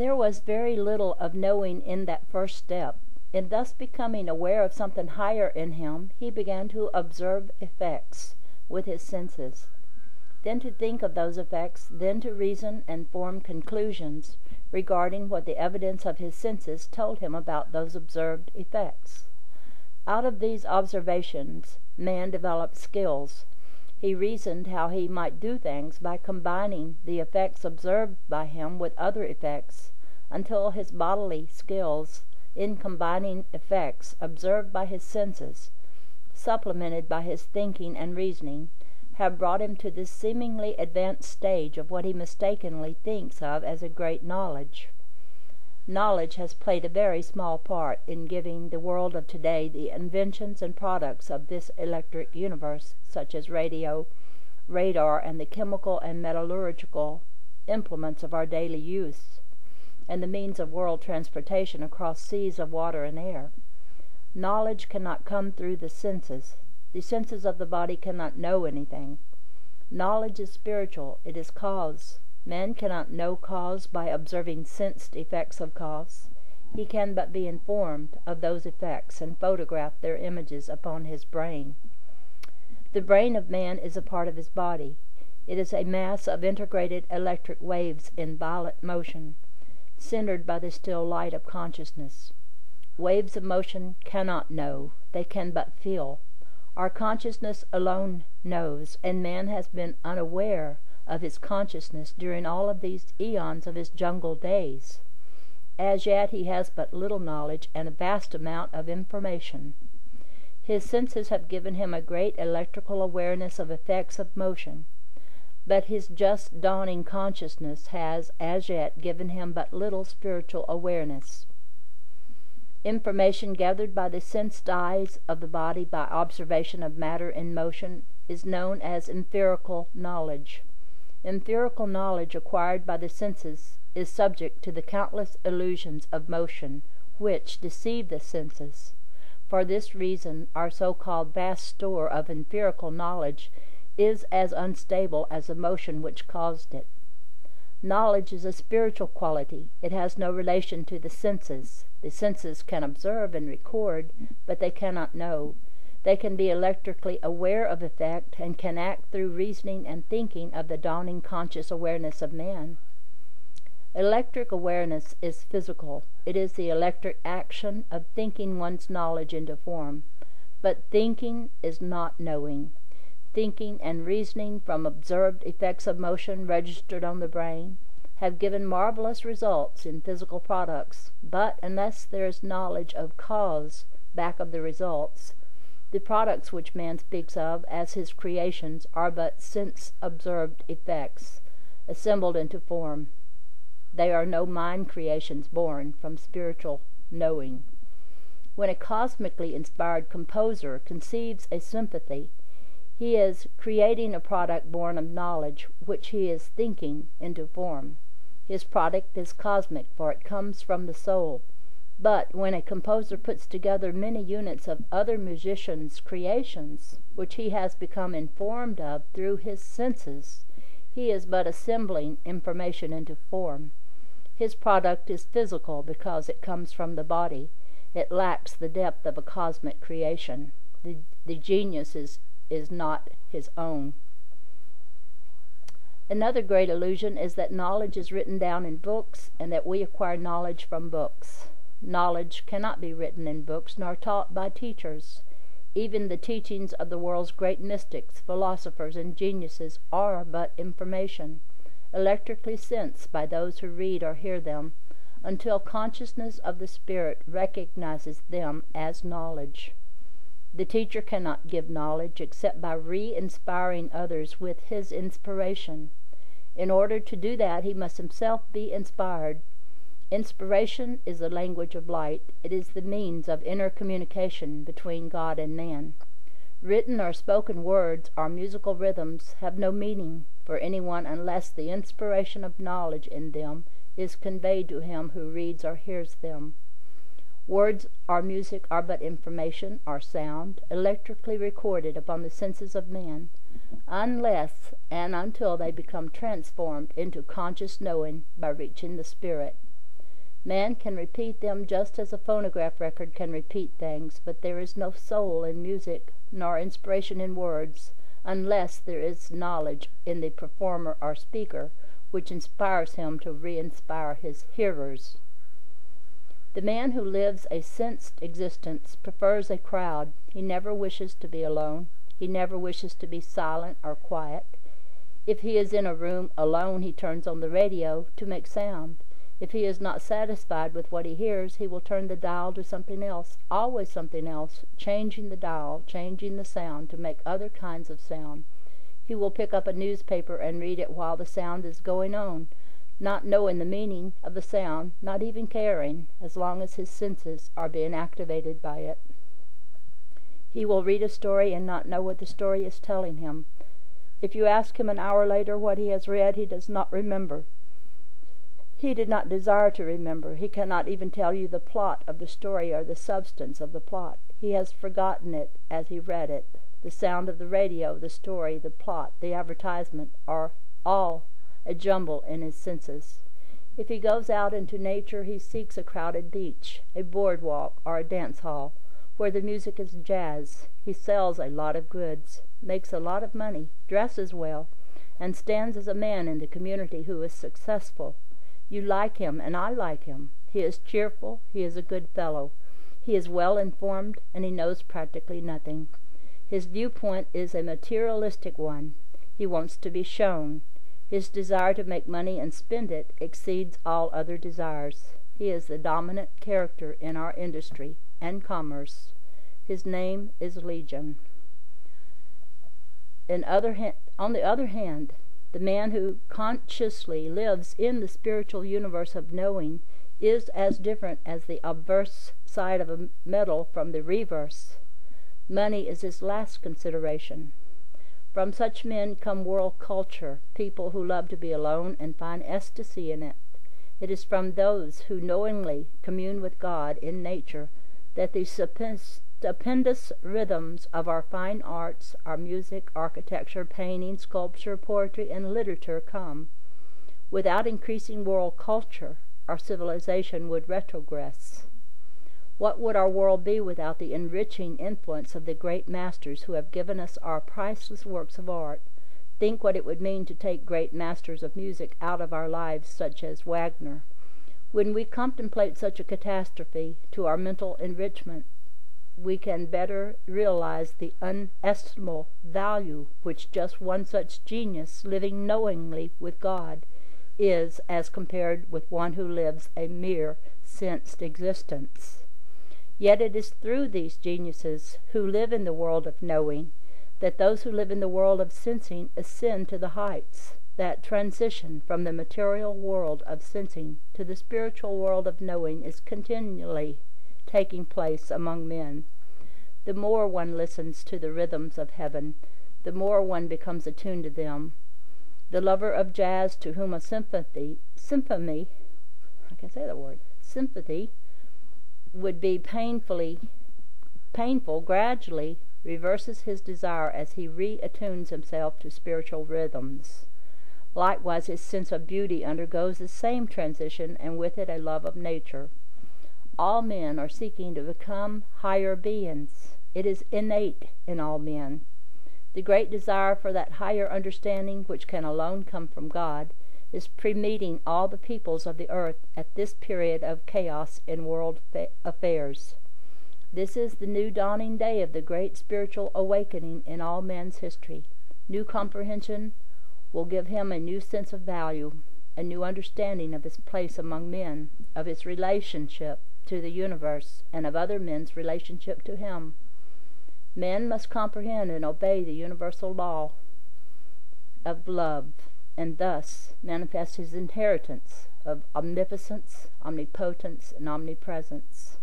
There was very little of knowing in that first step. In thus becoming aware of something higher in him, he began to observe effects with his senses, then to think of those effects, then to reason and form conclusions regarding what the evidence of his senses told him about those observed effects. Out of these observations, man developed skills. He reasoned how he might do things by combining the effects observed by him with other effects, until his bodily skills in combining effects observed by his senses, supplemented by his thinking and reasoning, have brought him to this seemingly advanced stage of what he mistakenly thinks of as a great knowledge. Knowledge has played a very small part in giving the world of today the inventions and products of this electric universe, such as radio, radar, and the chemical and metallurgical implements of our daily use, and the means of world transportation across seas of water and air. Knowledge cannot come through the senses. The senses of the body cannot know anything. Knowledge is spiritual. It is cause. Man cannot know cause by observing sensed effects of cause. He can but be informed of those effects and photograph their images upon his brain. The brain of man is a part of his body. It is a mass of integrated electric waves in violent motion, centered by the still light of consciousness. Waves of motion cannot know. They can but feel. Our consciousness alone knows, and man has been unaware of his consciousness during all of these eons of his jungle days. As yet he has but little knowledge and a vast amount of information. His senses have given him a great electrical awareness of effects of motion, but his just dawning consciousness has as yet given him but little spiritual awareness. Information gathered by the sensed eyes of the body by observation of matter in motion is known as empirical knowledge. Empirical knowledge acquired by the senses is subject to the countless illusions of motion, which deceive the senses. For this reason, our so-called vast store of empirical knowledge is as unstable as the motion which caused it. Knowledge is a spiritual quality. It has no relation to the senses. The senses can observe and record, but they cannot know. They can be electrically aware of effect and can act through reasoning and thinking of the dawning conscious awareness of man. Electric awareness is physical. It is the electric action of thinking one's knowledge into form. But thinking is not knowing. Thinking and reasoning from observed effects of motion registered on the brain have given marvelous results in physical products, but unless there is knowledge of cause back of the results, the products which man speaks of as his creations are but sense-observed effects, assembled into form. They are no mind creations born from spiritual knowing. When a cosmically inspired composer conceives a sympathy, he is creating a product born of knowledge which he is thinking into form. His product is cosmic, for it comes from the soul. But when a composer puts together many units of other musicians' creations, which he has become informed of through his senses, he is but assembling information into form. His product is physical because it comes from the body. It lacks the depth of a cosmic creation. The genius is not his own. Another great illusion is that knowledge is written down in books and that we acquire knowledge from books. Knowledge cannot be written in books nor taught by teachers. Even the teachings of the world's great mystics, philosophers, and geniuses are but information, electrically sensed by those who read or hear them, until consciousness of the spirit recognizes them as knowledge. The teacher cannot give knowledge except by re-inspiring others with his inspiration. In order to do that, he must himself be inspired. Inspiration is the language of light. It is the means of inner communication between God and man. Written or spoken words or musical rhythms have no meaning for anyone unless the inspiration of knowledge in them is conveyed to him who reads or hears them. Words or music are but information or sound, electrically recorded upon the senses of man, unless and until they become transformed into conscious knowing by reaching the spirit. Man can repeat them just as a phonograph record can repeat things, but there is no soul in music, nor inspiration in words, unless there is knowledge in the performer or speaker, which inspires him to re-inspire his hearers. The man who lives a sensed existence prefers a crowd. He never wishes to be alone. He never wishes to be silent or quiet. If he is in a room alone, he turns on the radio to make sound. If he is not satisfied with what he hears, he will turn the dial to something else, always something else, changing the dial, changing the sound to make other kinds of sound. He will pick up a newspaper and read it while the sound is going on, not knowing the meaning of the sound, not even caring, as long as his senses are being activated by it. He will read a story and not know what the story is telling him. If you ask him an hour later what he has read, he does not remember. He did not desire to remember. He cannot even tell you the plot of the story or the substance of the plot. He has forgotten it as he read it. The sound of the radio, the story, the plot, the advertisement are all a jumble in his senses. If he goes out into nature, he seeks a crowded beach, a boardwalk, or a dance hall, where the music is jazz. He sells a lot of goods, makes a lot of money, dresses well, and stands as a man in the community who is successful. You like him, and I like him. He is cheerful, he is a good fellow. He is well informed, and he knows practically nothing. His viewpoint is a materialistic one. He wants to be shown. His desire to make money and spend it exceeds all other desires. He is the dominant character in our industry and commerce. His name is Legion. On the other hand, the man who consciously lives in the spiritual universe of knowing is as different as the obverse side of a medal from the reverse. Money is his last consideration. From such men come world culture, people who love to be alone and find ecstasy in it. It is from those who knowingly commune with God in nature that the stupendous rhythms of our fine arts, our music, architecture, painting, sculpture, poetry, and literature come. Without increasing world culture, our civilization would retrogress. What would our world be without the enriching influence of the great masters who have given us our priceless works of art? Think what it would mean to take great masters of music out of our lives, such as Wagner. When we contemplate such a catastrophe to our mental enrichment, we can better realize the unestimable value which just one such genius, living knowingly with God, is as compared with one who lives a mere sensed existence. Yet it is through these geniuses who live in the world of knowing that those who live in the world of sensing ascend to the heights. That transition from the material world of sensing to the spiritual world of knowing is continually taking place among men. The more one listens to the rhythms of heaven, the more one becomes attuned to them. The lover of jazz to whom a sympathy would be painful gradually reverses his desire as he reattunes himself to spiritual rhythms. Likewise, his sense of beauty undergoes the same transition, and with it a love of nature. All men are seeking to become higher beings. It is innate in all men. The great desire for that higher understanding, which can alone come from God, is permeating all the peoples of the earth at this period of chaos in world affairs. This is the new dawning day of the great spiritual awakening in all man's history. New comprehension will give him a new sense of value, a new understanding of his place among men, of his relationship to the universe, and of other men's relationship to him. Man must comprehend and obey the universal law of love, and thus manifest his inheritance of omnipotence, omnipotence, and omnipresence.